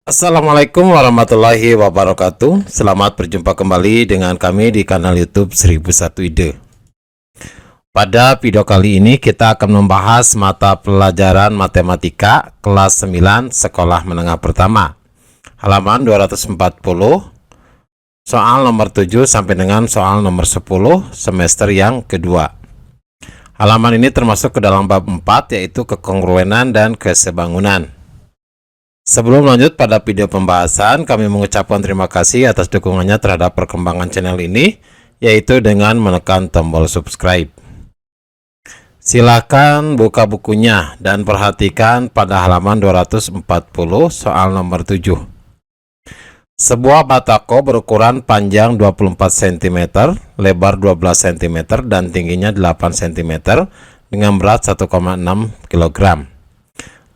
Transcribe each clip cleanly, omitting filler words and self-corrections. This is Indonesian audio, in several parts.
Assalamualaikum warahmatullahi wabarakatuh. Selamat berjumpa kembali dengan kami di kanal YouTube 1001 Ide. Pada video kali ini kita akan membahas mata pelajaran matematika kelas 9 sekolah menengah pertama. Halaman 240, soal nomor 7 sampai dengan soal nomor 10 semester yang kedua. Halaman ini termasuk ke dalam bab 4, yaitu kekongruenan dan kesebangunan. Sebelum lanjut pada video pembahasan, kami mengucapkan terima kasih atas dukungannya terhadap perkembangan channel ini, yaitu dengan menekan tombol subscribe. Silakan buka bukunya dan perhatikan pada halaman 240 soal nomor 7. Sebuah batako berukuran panjang 24 cm, lebar 12 cm, dan tingginya 8 cm dengan berat 1,6 kg.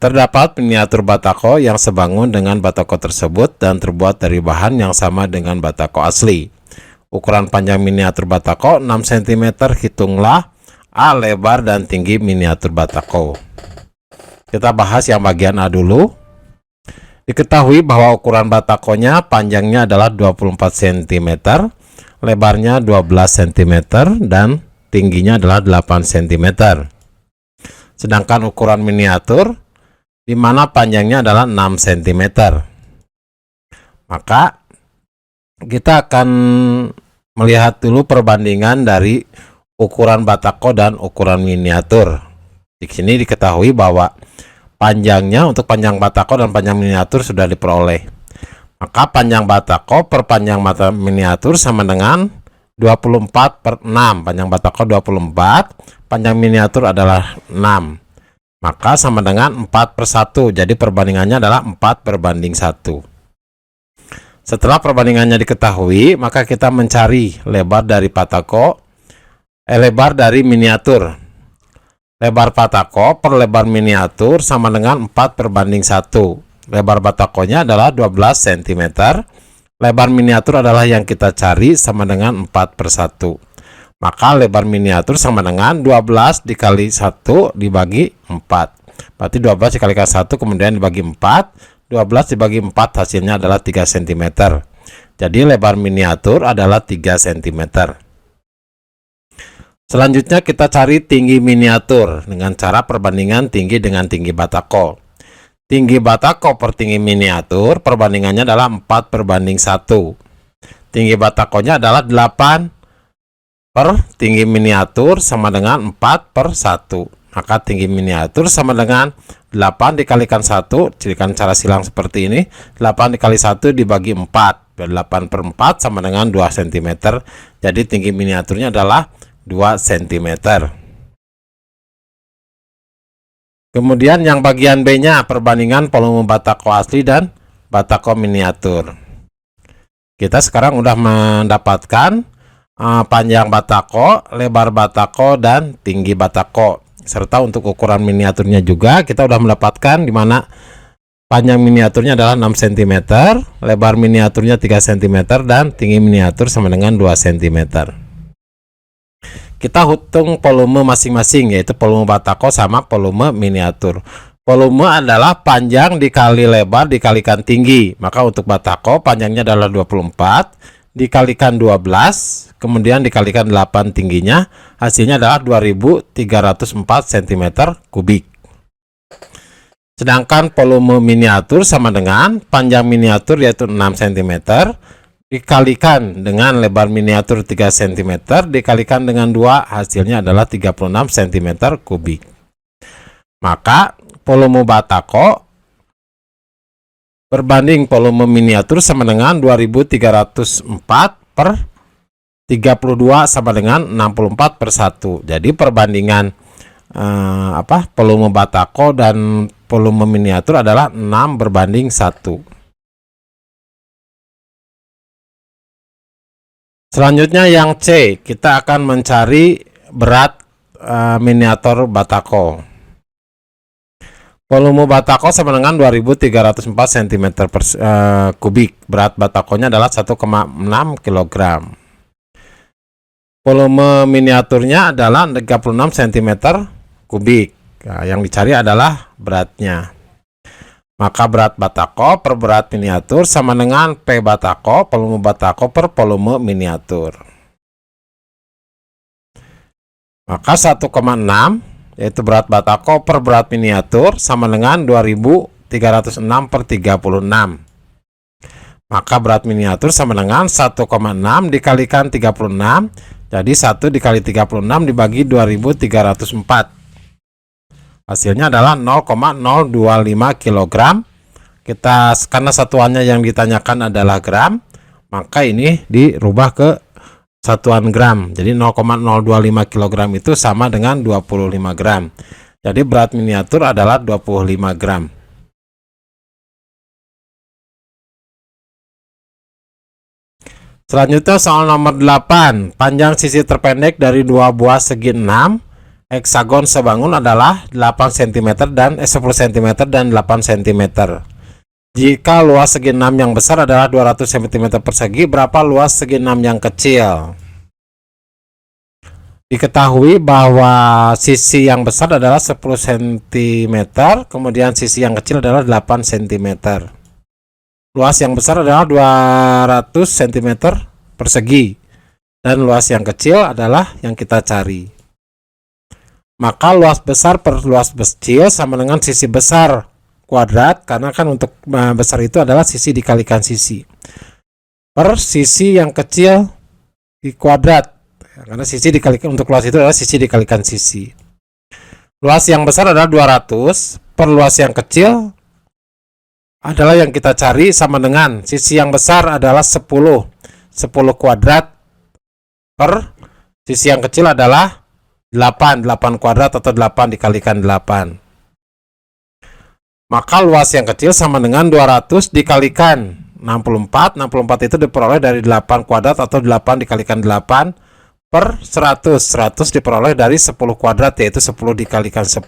Terdapat miniatur batako yang sebangun dengan batako tersebut dan terbuat dari bahan yang sama dengan batako asli. Ukuran panjang miniatur batako 6 cm, hitunglah A lebar dan tinggi miniatur batako. Kita bahas yang bagian A dulu. Diketahui bahwa ukuran batakonya panjangnya adalah 24 cm, lebarnya 12 cm, dan tingginya adalah 8 cm. Sedangkan ukuran miniatur di mana panjangnya adalah 6 cm. Maka kita akan melihat dulu perbandingan dari ukuran batako dan ukuran miniatur. Di sini diketahui bahwa panjangnya untuk panjang batako dan panjang miniatur sudah diperoleh. Maka panjang batako per panjang miniatur sama dengan 24/6. Panjang batako 24, panjang miniatur adalah 6. Maka sama dengan 4/1. Jadi perbandingannya adalah 4/1. Setelah perbandingannya diketahui, maka kita mencari lebar dari lebar dari miniatur. Lebar batako per lebar miniatur sama dengan 4/1. Lebar batakonya adalah 12 cm. Lebar miniatur adalah yang kita cari sama dengan 4/1. Maka lebar miniatur sama dengan 12 dikali 1 dibagi 4. Berarti 12 dikalikan 1 kemudian dibagi 4. 12 dibagi 4 hasilnya adalah 3 cm. Jadi lebar miniatur adalah 3 cm. Selanjutnya kita cari tinggi miniatur dengan cara perbandingan tinggi dengan tinggi batako. Tinggi batako per tinggi miniatur perbandingannya adalah 4/1. Tinggi batakonya adalah 8 per tinggi miniatur sama dengan 4/1. Maka tinggi miniatur sama dengan 8 dikalikan 1, jadikan cara silang seperti ini. 8 dikali 1 dibagi 4. 8/4 sama dengan 2 cm. Jadi tinggi miniaturnya adalah 2 cm. Kemudian yang bagian B-nya perbandingan volume batako asli dan batako miniatur. Kita sekarang sudah mendapatkan panjang batako, lebar batako, dan tinggi batako. Serta untuk ukuran miniaturnya juga kita sudah mendapatkan di mana panjang miniaturnya adalah 6 cm, lebar miniaturnya 3 cm, dan tinggi miniatur sama dengan 2 cm. Kita hitung volume masing-masing, yaitu volume batako sama volume miniatur. Volume adalah panjang dikali lebar dikalikan tinggi. Maka untuk batako panjangnya adalah 24 dikalikan 12, kemudian dikalikan 8 tingginya, hasilnya adalah 2304 cm kubik. Sedangkan volume miniatur sama dengan panjang miniatur yaitu 6 cm dikalikan dengan lebar miniatur 3 cm dikalikan dengan 2, hasilnya adalah 36 cm kubik. Maka volume batako berbanding volume miniatur sama dengan 2304/32 sama dengan 64/1. Jadi perbandingan volume batako dan volume miniatur adalah 6/1. Selanjutnya yang C, kita akan mencari berat miniatur batako. Volume batako sama dengan 2304 cm kubik. Berat batakonya adalah 1,6 kg. Volume miniaturnya adalah 36 cm kubik. Nah, yang dicari adalah beratnya. Maka berat batako per berat miniatur sama dengan P batako, volume batako per volume miniatur. Maka 1,6 yaitu berat batako per berat miniatur sama dengan 2306 per 36. Maka berat miniatur sama dengan 1,6 dikalikan 36. Jadi 1 dikali 36 dibagi 2304. Hasilnya adalah 0,025 kg. Karena satuannya yang ditanyakan adalah gram, maka ini dirubah ke satuan gram. Jadi 0,025 kg itu sama dengan 25 gram. Jadi berat miniatur adalah 25 gram. Selanjutnya soal nomor 8. Panjang sisi terpendek dari dua buah segi 6 heksagon sebangun adalah 8 cm dan 10 cm dan 8 cm. Jika luas segi 6 yang besar adalah 200 cm persegi, berapa luas segi 6 yang kecil? Diketahui bahwa sisi yang besar adalah 10 cm, kemudian sisi yang kecil adalah 8 cm. Luas yang besar adalah 200 cm persegi, dan luas yang kecil adalah yang kita cari. Maka luas besar per luas kecil sama dengan sisi besar kuadrat, karena kan untuk besar itu adalah sisi dikalikan sisi, per sisi yang kecil di kuadrat, karena sisi dikalikan, untuk luas itu adalah sisi dikalikan sisi. Luas yang besar adalah 200 per luas yang kecil adalah yang kita cari sama dengan sisi yang besar adalah 10 kuadrat per sisi yang kecil adalah 8 kuadrat atau 8 dikalikan 8. Maka luas yang kecil sama dengan 200 dikalikan 64. 64 itu diperoleh dari 8 kuadrat atau 8 dikalikan 8 per 100. 100 diperoleh dari 10 kuadrat, yaitu 10 dikalikan 10.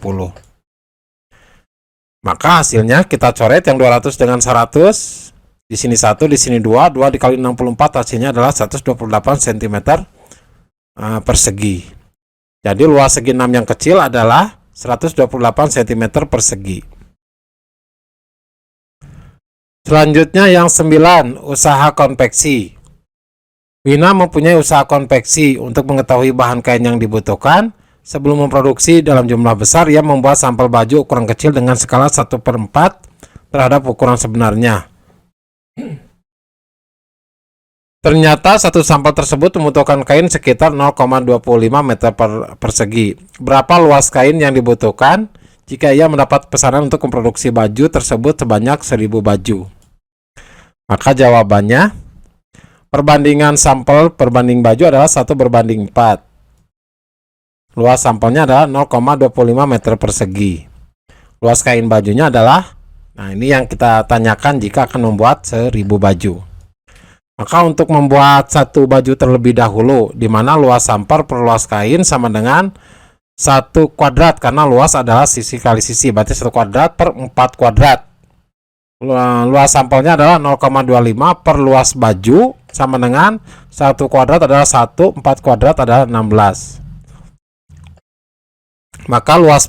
Maka hasilnya kita coret yang 200 dengan 100. Di sini 1, di sini 2. 2 dikali 64 hasilnya adalah 128 cm persegi. Jadi luas segi 6 yang kecil adalah 128 cm persegi. Selanjutnya yang 9, usaha konveksi. Wina mempunyai usaha konveksi. Untuk mengetahui bahan kain yang dibutuhkan sebelum memproduksi dalam jumlah besar, ia membuat sampel baju ukuran kecil dengan skala 1/4 terhadap ukuran sebenarnya. Ternyata satu sampel tersebut membutuhkan kain sekitar 0,25 meter persegi. Berapa luas kain yang dibutuhkan jika ia mendapat pesanan untuk memproduksi baju tersebut sebanyak 1000 baju? Maka jawabannya, perbandingan sampel perbanding baju adalah 1/4. Luas sampelnya adalah 0,25 meter persegi. Luas kain bajunya adalah, nah ini yang kita tanyakan jika akan membuat 1000 baju. Maka untuk membuat satu baju terlebih dahulu, di mana luas sampel per luas kain sama dengan 1 kuadrat, karena luas adalah sisi kali sisi, berarti 1 kuadrat per 4 kuadrat. Luas sampelnya adalah 0,25 per luas baju sama dengan 1 kuadrat adalah 1, 4 kuadrat adalah 16. Maka luas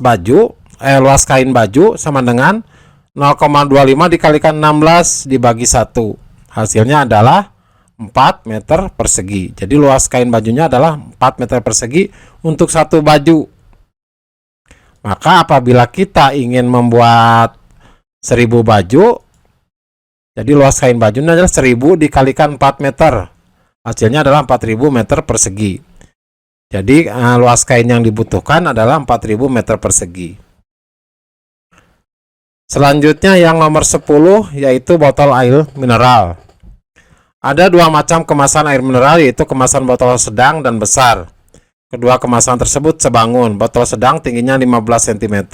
kain baju sama dengan 0,25 dikalikan 16 dibagi 1. Hasilnya adalah 4 meter persegi. Jadi luas kain bajunya adalah 4 meter persegi untuk satu baju. Maka apabila kita ingin membuat 1000 baju, jadi luas kain bajunya adalah 1000 dikalikan 4 meter. Hasilnya adalah 4000 meter persegi. Jadi luas kain yang dibutuhkan adalah 4000 meter persegi. Selanjutnya yang nomor 10 yaitu botol air mineral. Ada dua macam kemasan air mineral, yaitu kemasan botol sedang dan besar. Kedua kemasan tersebut sebangun. Botol sedang tingginya 15 cm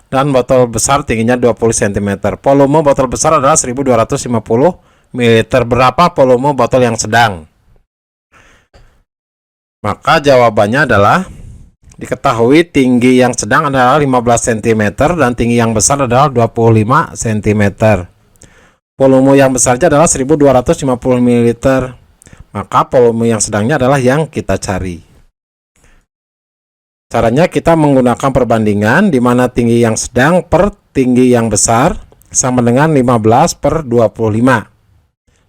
dan botol besar tingginya 20 cm. Volume botol besar adalah 1250 ml. Berapa volume botol yang sedang? Maka jawabannya adalah, diketahui tinggi yang sedang adalah 15 cm dan tinggi yang besar adalah 25 cm. Volume yang besarnya adalah 1250 ml. Maka volume yang sedangnya adalah yang kita cari. Caranya kita menggunakan perbandingan di mana tinggi yang sedang per tinggi yang besar sama dengan 15/25.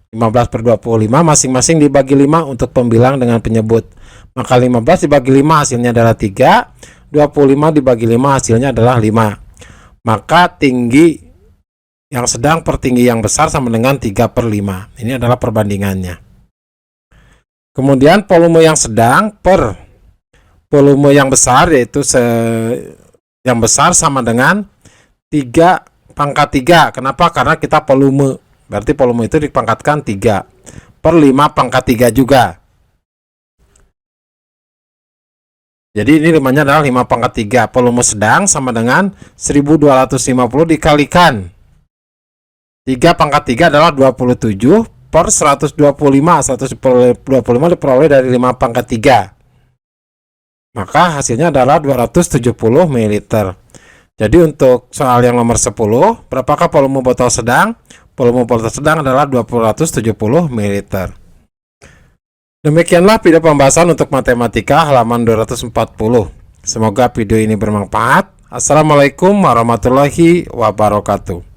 15/25 masing-masing dibagi 5 untuk pembilang dengan penyebut. Maka 15 dibagi 5 hasilnya adalah 3, 25 dibagi 5 hasilnya adalah 5. Maka tinggi yang sedang per tinggi yang besar sama dengan 3/5. Ini adalah perbandingannya. Kemudian volume yang sedang per volume yang besar, yaitu yang besar sama dengan 3/3. Kenapa? Karena kita volume. Berarti volume itu dipangkatkan 3/5/3 juga. Jadi ini 5-nya adalah 5/3. Volume sedang sama dengan 1250 dikalikan 3/3 adalah 27 per 125. 125 diperoleh dari 5/3. Maka hasilnya adalah 270 ml. Jadi untuk soal yang nomor 10, berapakah volume botol sedang? Volume botol sedang adalah 270 ml. Demikianlah video pembahasan untuk matematika halaman 240. Semoga video ini bermanfaat. Assalamualaikum warahmatullahi wabarakatuh.